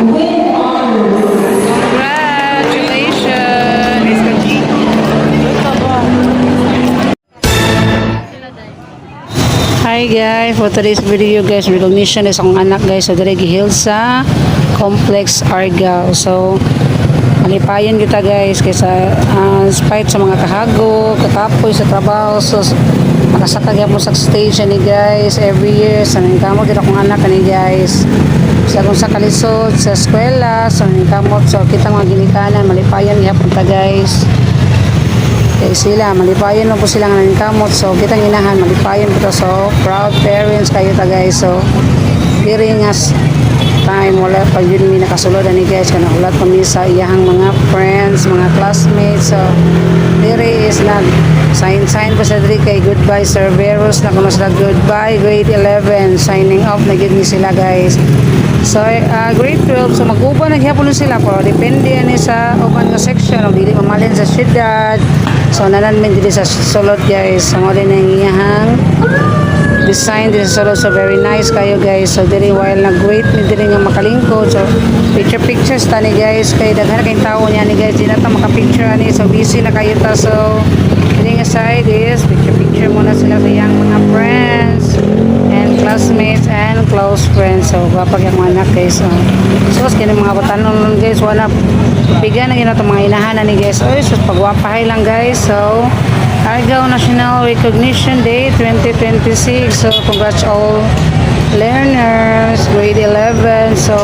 Hi guys, for today's video guys, recognition is ang anak guys sa Diregi Hills sa Complex Argao. So malipayan kita guys kaysa spite sa mga kahago, kakapoy sa trabaho. So makasakag mo sa stage ni guys every year. Sa nangkamot kita kong anak ni guys. Sa kung sa kalisod sa eskwela, sa nangkamot so kita mga ginikanan malipayan gihapon ta guys. Kaya sila, malipayan mo po sila ng kamot. So, kitang inahan, malipayan po to. So, proud parents kayo ta guys. So, during as time, wala pa yun may nakasulod ni guys. Kaya nakulat pa sa iyahang mga friends, mga classmates. So, diri is nag sign po sa diri kay goodbye Sir Veros. Na kuno sila goodbye grade 11. Signing off na gid ni sila guys. So, grade 12, so mag-uban naghapon sila pero depende ani sa uban nga section o dili mamalin sa syudad. So, nananmin dili sa sulod guys. So, mo din ang iyahang design din sa sulod. So, very nice kayo guys. So, dili while nag-wait ni dili nga makalingkod. So, pictures ta ni guys. Kay daghan kayong tao niya ni guys. Di na ta makapicture ani. So, busy na kayo ta. So, dili nga side is picture muna sila sa iyang mga friends and classmates and close friends. So, kapag yung mga anak guys. So, kaya mga batanon guys, wala bigyan na gina itong mga inahanan ni guys. Oy, so, pagwapahay lang guys. So, Argao National Recognition Day 2026. So, congrats all learners, grade 11. So,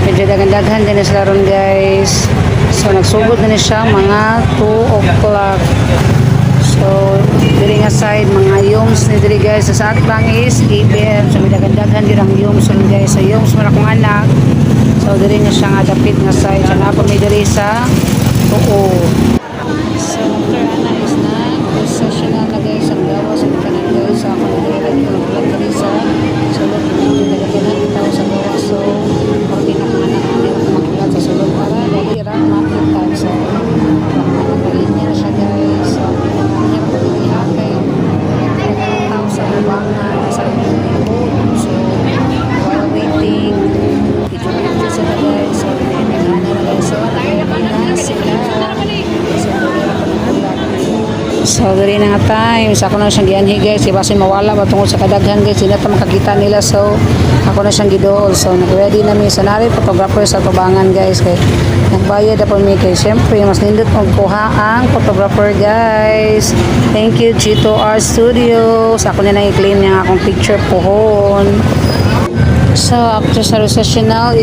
medyo daghan-daghan din sila ron guys. So, nagsugod na siya mga 2 o'clock. So, diri nga side, mga yums ni diri guys. Sa saat lang is 8 p.m. So, may daghan-daghan din ang yums ron guys. So, yums mo na kong anak. So, diri nga siya nga dapit nga side. So, na may diri sa oo. So, after ana is na processional na guys. Ang gawa sa kanan guys. Sa ako na diri ko lang diri sa sulod. Daghan-daghan itaw sa gawa. So, pati na kong anak hindi ako makilat sa sulod para dali ra makita. So, pagpapalin niya siya guys. So, so, dali na nga time. So, ako na siyang gianhi guys. Ibasin mawala ba tungkol sa kadaghan guys. Hindi na makakita nila. So, ako na siyang gidool. So, nag-ready na may sanari photographer sa tubangan guys. Kaya, nagbayad ako may kay siyempre, mas nindot magkuha ang photographer guys. Thank you, Chito Art Studios. Ako na i-claim niya akong picture pohon. So, after sa recessional,